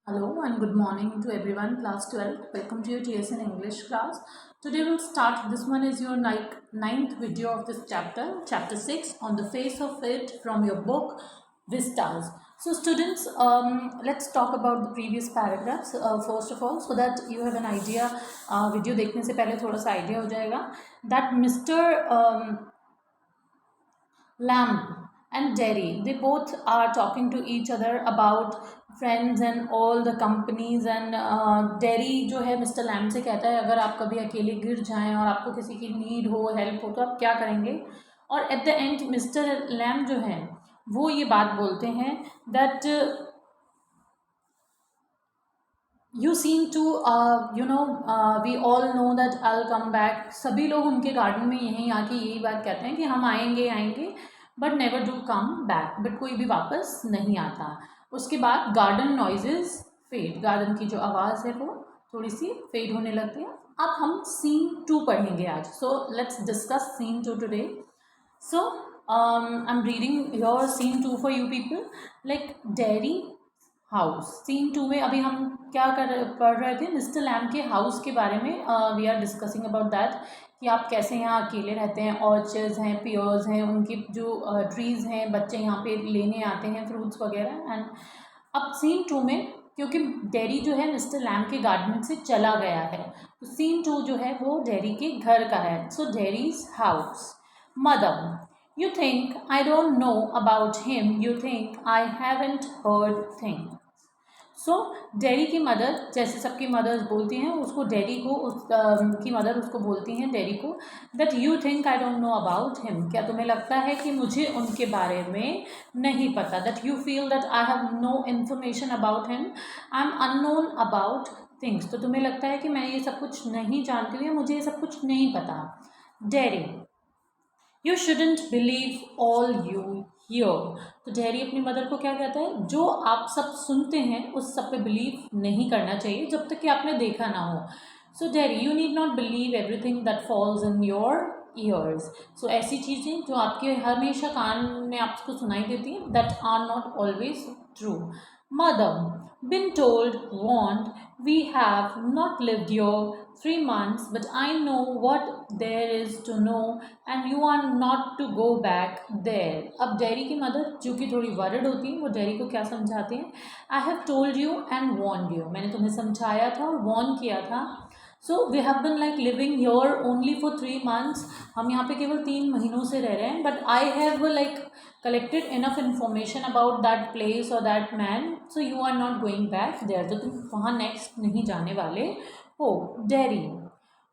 Hello and good morning to everyone, class 12. Welcome to your TSN English class. Today we'll start, this one is your ninth video of this chapter 6, on the face of it from your book, Vistas. So students, let's talk about the previous paragraphs first of all, so that you have an idea, video देखने से पहले थोड़ा सा idea हो जाएगा, that Mr. Lamb and Derry, they both are talking to each other about friends and all the companies and Derry जो है Mr lamb से कहता है अगर आप कभी अकेले गिर जाएं और आपको किसी की नीड हो हेल्प हो तो आप क्या करेंगे। और at the end Mr Lamb जो है वो ये बात बोलते हैं that you seem to we all know that I come back. सभी लोग उनके गार्डन में यहीं आके यही बात कहते हैं कि हम आएंगे आएंगे but never do come back, but कोई भी वापस नहीं आता। उसके बाद गार्डन नॉइजेज फेड, गार्डन की जो आवाज़ है वो थोड़ी सी फेड होने लगती है। अब हम सीन 2 पढ़ेंगे आज, so let's discuss scene 2 today. So I am reading your scene 2 for you people, like Derry house. Scene 2 में अभी हम क्या पढ़ रहे थे, मिस्टर लैम के हाउस के बारे में we are discussing about that कि आप कैसे यहाँ अकेले रहते हैं, ऑर्चर्ड्स हैं, पियर्स हैं, उनकी जो ट्रीज़ हैं, बच्चे यहाँ पे लेने आते हैं फ्रूट्स वगैरह। एंड अब सीन 2 में क्योंकि डेरी जो है मिस्टर लैम के गार्डन से चला गया है, तो सीन 2 जो है वो डेरी के घर का है। So Derry's house. Mother, you think I don't know about him, you think I haven't heard things. So dairy की मदर, जैसे सबकी मदर्स बोलती हैं उसको, डेरी को की मदर उसको बोलती हैं डेरी को, that you think I don't know about him, क्या तुम्हें लगता है कि मुझे उनके बारे में नहीं पता। That you feel that I have no information about him, I am unknown about things, तो तुम्हें लगता है कि मैं ये सब कुछ नहीं जानती हूँ या मुझे ये सब कुछ नहीं पता। Dairy, you shouldn't believe all you here, तो डेरी अपनी मदर को क्या कहता है, जो आप सब सुनते हैं उस सब पे बिलीव नहीं करना चाहिए जब तक कि आपने देखा ना हो। So Derry, you need not believe everything that falls in your ears. So ऐसी चीज़ें जो आपके हमेशा कान में आपको सुनाई देती हैं, that are not always true. Mother, been told, warned, we have not lived here 3 months, but I know what there is to know and you are not to go back there. अब dairy की mother जो कि थोड़ी word होती है वो dairy को क्या समझाती हैं, I have told you and warned you, मैंने तुम्हें समझाया था और वॉर्न किया था। So we have been like living your only for 3 months, हम यहाँ पे केवल 3 महीनों से रह रहे हैं, but I have like collected enough information about that place or that man, so you are not going back there, तो तुम वहाँ next नहीं जाने वाले हो। Derry,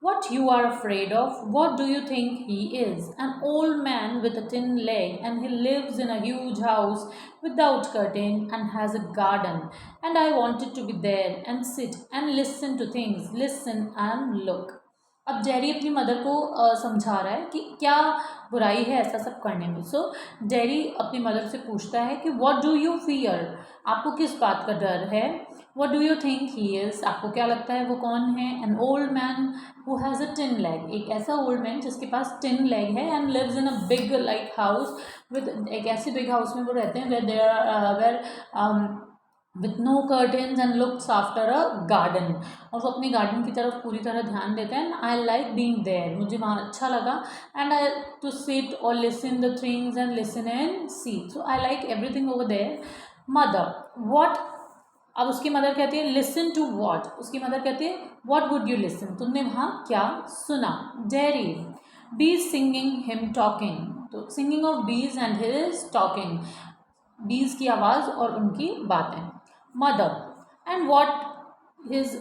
what you are afraid of, what do you think he is, an old man with a tin leg and he lives in a huge house without curtain and has a garden, and I wanted to be there and sit and listen to things, listen and look. अब Jerry अपनी mother को समझा रहा है कि क्या बुराई है ऐसा सब करने में। सो जेरी अपनी मदर से पूछता है कि व्हाट डू यू फियर, आपको किस बात का डर है। What do you think he is, आपको क्या लगता है वो कौन है। An old man who has a tin leg, एक ऐसा ओल्ड मैन जिसके पास टिन लेग है, and lives in a big like house with, एक ऐसे बिग हाउस में वो रहते हैं where with no curtains and looks after a garden, और वो अपने गार्डन की तरफ पूरी तरह ध्यान देते हैं। आई लाइक बीइंग देयर, मुझे वहाँ अच्छा लगा, एंड आई टू सिट और listen the things and listen and see, so I like everything over there. Mother, what, अब उसकी मदर कहती है लिसन टू व्हाट, उसकी मदर कहती है व्हाट वुड यू लिसन, तुमने वहाँ क्या सुना। Derry, bees singing him talking, तो singing of bees and his talking, bees की आवाज़ और उनकी बातें। Mother, and what his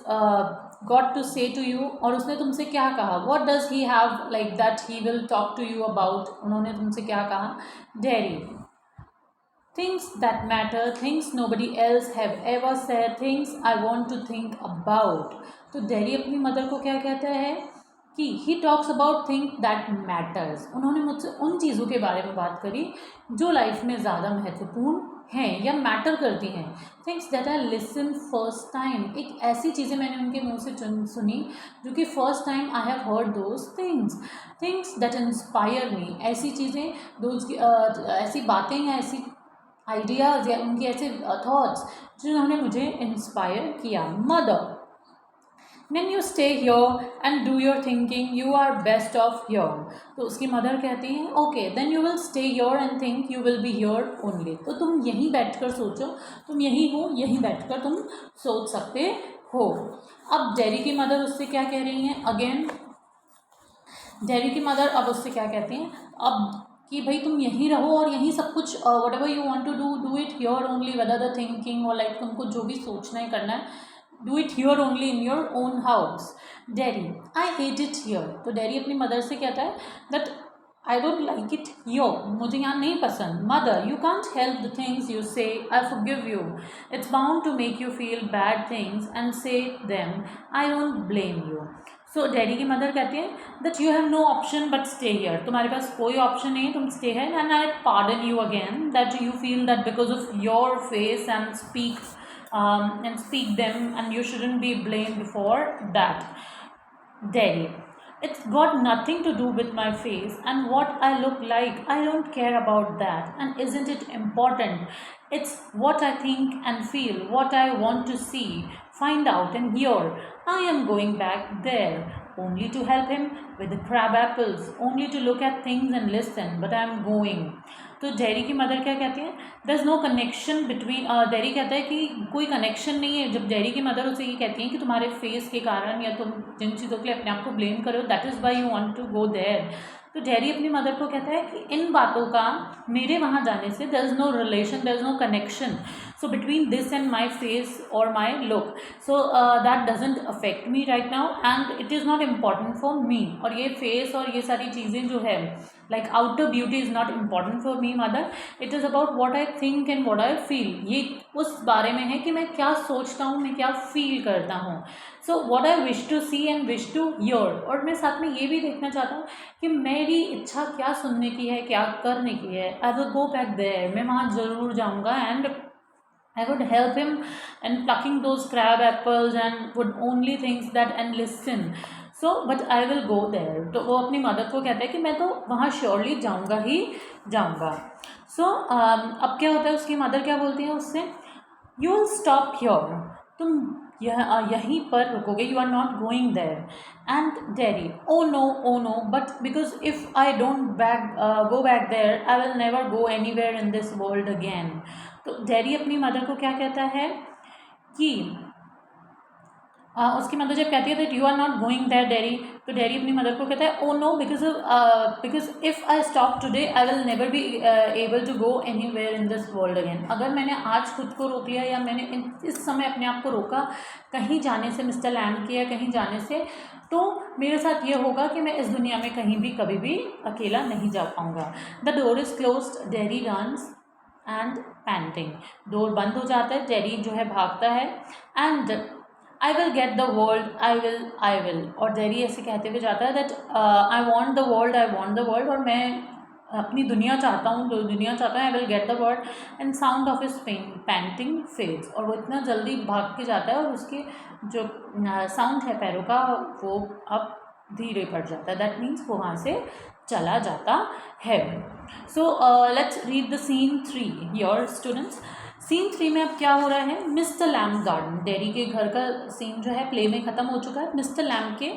got to say to you, और उसने तुमसे क्या कहा। What does he have like that he will talk to you about, उन्होंने तुमसे क्या कहा। Derry, things that matter, things nobody else have ever said, things I want to think about, तो डेरी अपनी मदर को क्या कहता है कि he talks about thing that matters, उन्होंने मुझसे उन चीज़ों के बारे में बात करी जो लाइफ में ज़्यादा महत्वपूर्ण हैं या मैटर करती हैं। Things that I listen first time, एक ऐसी चीज़ें मैंने उनके मुंह से सुनी जो कि first time I have heard those things. Things that inspire me, ऐसी चीज़ें, दोज ऐसी बातें या ऐसी आइडियाज़ या उनके ऐसे थॉट्स जिन्होंने मुझे इंस्पायर किया. Mother, when you stay here and do your thinking, you are best off here. तो उसकी मदर कहती हैं okay then you will stay here and think you will be here only. तो तुम यहीं बैठकर सोचो, तुम यहीं हो, यहीं बैठकर तुम सोच सकते हो. अब डेरी की मदर उससे क्या कह रही हैं? अगेन डेरी की मदर अब उससे क्या कहती हैं अब कि भाई तुम यहीं रहो और यहीं सब कुछ whatever you want to do it here only, whether the thinking और लाइक तुमको जो भी सोचना है करना है, do it here only in your own house. Daddy, I hate it here. तो डैडी अपनी मदर से कहता है that I don't like it here, मुझे यहाँ नहीं पसंद. Mother, you can't help the things you say, I forgive you. It's bound to make you feel bad things and say them, I don't blame you. So daddy की mother कहती है that you have no option but stay here. तुम्हारे पास कोई option नहीं, तुम stay है. And I pardon you again that you feel that because of your face and speak them, and you shouldn't be blamed for that. Daddy, it's got nothing to do with my face and what I look like. I don't care about that. And isn't it important? It's what I think and feel, what I want to see, find out and hear. I am going back there only to help him with the crab apples, only to look at things and listen, but I am going. तो Derry की mother क्या कहती है? There is no connection between. डेरी कहता है कि कोई कनेक्शन नहीं है. जब डेरी की मदर उसे ये कहती है कि तुम्हारे फेस के कारण या तुम जिन चीज़ों के लिए अपने आप को ब्लेम करो, that is why you want to go there. तो डेरी अपनी मदर को कहता है कि इन बातों का मेरे वहाँ जाने से there is no relation, there is no connection so between this and my face or my look, so that doesn't affect me right now and it is not important for me. और ये face और ये सारी चीज़ें जो है like outer beauty is not important for me mother, it is about what I think and what I feel. ये उस बारे में है कि मैं क्या सोचता हूँ, मैं क्या फील करता हूँ. so what I wish to see and wish to hear. और मैं साथ में ये भी देखना चाहता हूँ कि मेरी इच्छा क्या सुनने की है, क्या करने की है. I will go back there, मैं वहाँ ज़रूर जाऊँगा and I would help him in plucking those crab apples and would only think that and listen. So but I will go there. तो वो अपनी मदर को कहता है कि मैं तो वहाँ श्योरली जाऊँगा ही जाऊँगा. So अब क्या होता है, उसकी मदर क्या बोलती है उससे? You will stop here. तुम यहीं पर रुकोगे. You are not going there. And Daddy, oh no, but because if I don't go back there, I will never go anywhere in this world again. तो daddy अपनी mother को क्या कहता है कि उसकी मदर जब कहती है that you are not going that daddy, तो डैडी अपनी मदर को कहता है oh no, because if I stop today I will never be able to go anywhere in this world again. अगर मैंने आज खुद को रोक लिया या मैंने इस समय अपने आप को रोका कहीं जाने से, मिस्टर लैम के या कहीं जाने से, तो मेरे साथ ये होगा कि मैं इस दुनिया में कहीं भी कभी भी अकेला नहीं जा पाऊँगा. The door is closed, daddy runs and painting. Door बंद हो जाता है, डैडी जो है भागता है. And I will get the world, I will. और डैडी ऐसे कहते हुए जाता है that I want the world, और मैं अपनी दुनिया चाहता हूँ, दुनिया चाहता हूँ. I will get the world. And sound of his painting fades. और वो इतना जल्दी भाग के जाता है और उसके जो साउंड है पैरों का वो अब धीरे पड़ जाता है. दैट मीन्स वो वहाँ से चला जाता है. So let's read the scene 3 your students. Scene 3 में अब क्या हो रहा है? Mr Lamb garden. डैडी के घर का सीन जो है प्ले में ख़त्म हो चुका है. मिस्टर लैम के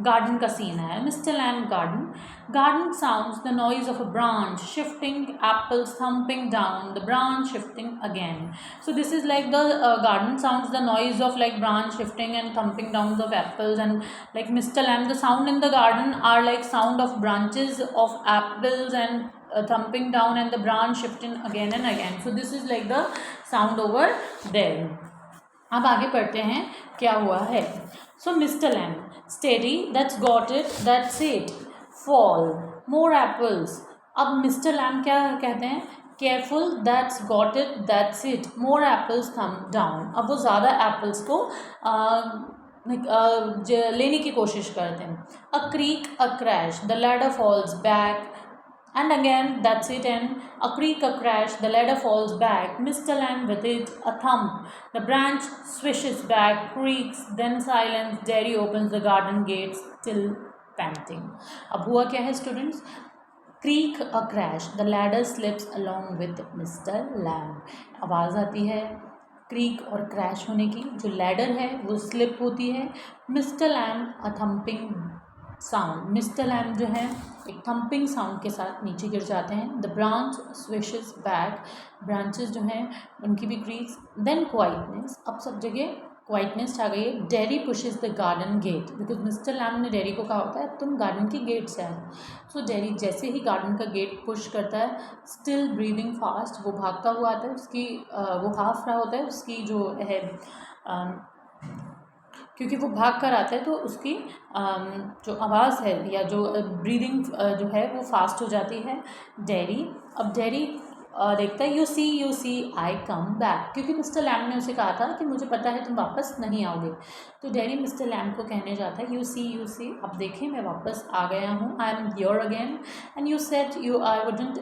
गार्डन का सीन है. Mr Lamb garden sounds the noise of a branch shifting, apples thumping down, the branch shifting again. So this is like the garden sounds the noise of like branch shifting and thumping down of apples, and like Mr. Lamb, the sound in the garden are like sound of branches of apples and thumping down and the branch shifting again and again. So this is like the sound over there. अब आगे पढ़ते हैं क्या हुआ है. So Mr. Lamb, steady, that's got it, that's it, fall, more apples. अब Mr. Lamb क्या कहते हैं? Careful, that's got it, that's it, more apples थम डाउन. अब वो ज़्यादा एप्पल्स को लेने की कोशिश करते हैं. A creak, a crash, the ladder falls back, and again that's it, and a creak, a crash, the ladder falls back, Mr. Lamb with it, a thump, the branch swishes back, creaks, then silence. Jerry opens the garden gates, still panting. अब हुआ क्या है students? Creek a crash, the ladder slips along with mister lamb. आवाज़ आती है creek और crash होने की, जो लैडर है वो स्लिप होती है। मिस्टर लैम्ब अ थम्पिंग साउंड, मिस्टर लैम्ब जो है एक थम्पिंग साउंड के साथ नीचे गिर जाते हैं। द ब्रांच स्विशेस बैक, ब्रांचेस जो हैं उनकी भी क्रीक्स। देन क्वाइटनेस, अब सब जगह क्वाइटनेस छा गई है। Derry pushes the garden gate, because mister Lamb ने डेरी को कहा होता है तुम गार्डन के गेट से आए। सो डेरी जैसे ही गार्डन का गेट पुश करता है, स्टिल ब्रीदिंग फास्ट, वो भागता हुआ आता है। उसकी वो हाफ रहा होता है उसकी जो है, क्योंकि वो भाग कर आता है तो उसकी जो आवाज़ है या जो ब्रीदिंग जो है वो फास्ट हो जाती है। डेरी, अब डेरी देखता है you see I come back, क्योंकि मिस्टर लैम्ब ने उसे कहा था कि मुझे पता है तुम वापस नहीं आओगे। तो डेरी मिस्टर लैम्ब को कहने जाता है यू सी, अब देखें मैं वापस आ गया हूँ, I am here again and you said you I wouldn't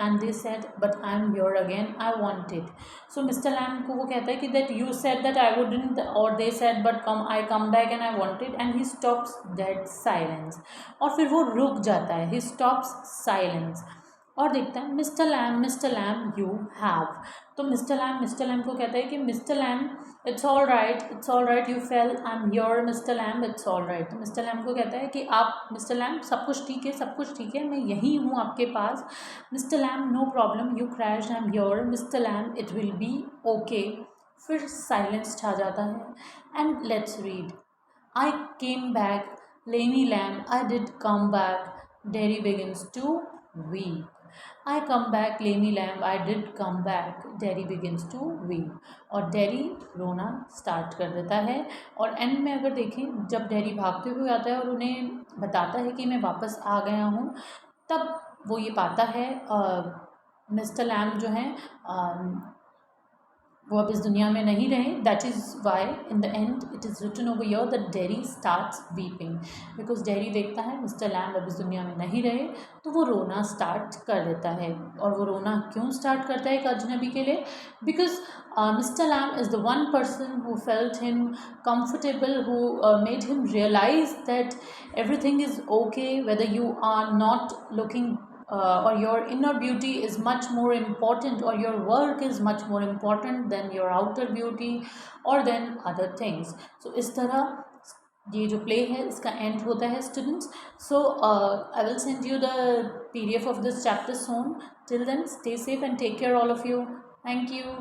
and they said but I am here again, I want it. So mister Lamb को वो कहता है कि that you said that I wouldn't और they said but come back and I want it, and he stops dead silence, और फिर वो रुक जाता है, ही स्टॉप्स साइलेंस। और देखता है मिस्टर लैम्ब यू हैव। तो मिस्टर लैम्ब को कहता है कि mister lamb it's all right you fail, I am your mister lamb, it's all right. तो मिस्टर लैम्ब को कहता है कि आप मिस्टर लैम्ब सब कुछ ठीक है, मैं यहीं हूँ आपके पास। Mister Lamb no problem, you crash, I am your mister Lamb, it will be okay. फिर साइलेंस छा जाता है and let's read. I came back Lenny Lamb, I did come back, Derry begins to weep. I come back, Laney Lamb, I did come back. Derry begins to weep. और dairy रोना start कर देता है। और and में अगर देखें, जब डेरी भागते हुए आता है और उन्हें बताता है कि मैं वापस आ गया हूँ, तब वो ये पाता है मिस्टर लैम्ब जो हैं वो अब इस दुनिया में नहीं रहे। That is why in the end it is written over here that Derry starts weeping, because Derry देखता है मिस्टर लैम्ब अब इस दुनिया में नहीं रहे, तो वो रोना स्टार्ट कर देता है। और वो रोना क्यों स्टार्ट करता है एक अजनबी के लिए? Because mister lamb is the one person who felt him comfortable, who made him realize that everything is okay, whether you are not looking or your inner beauty is much more important, or your work is much more important than your outer beauty or than other things. So इस तरह ये जो play है इसका and होता है students. So I will send you the PDF of this chapter soon. Till then, stay safe and take care all of you. Thank you.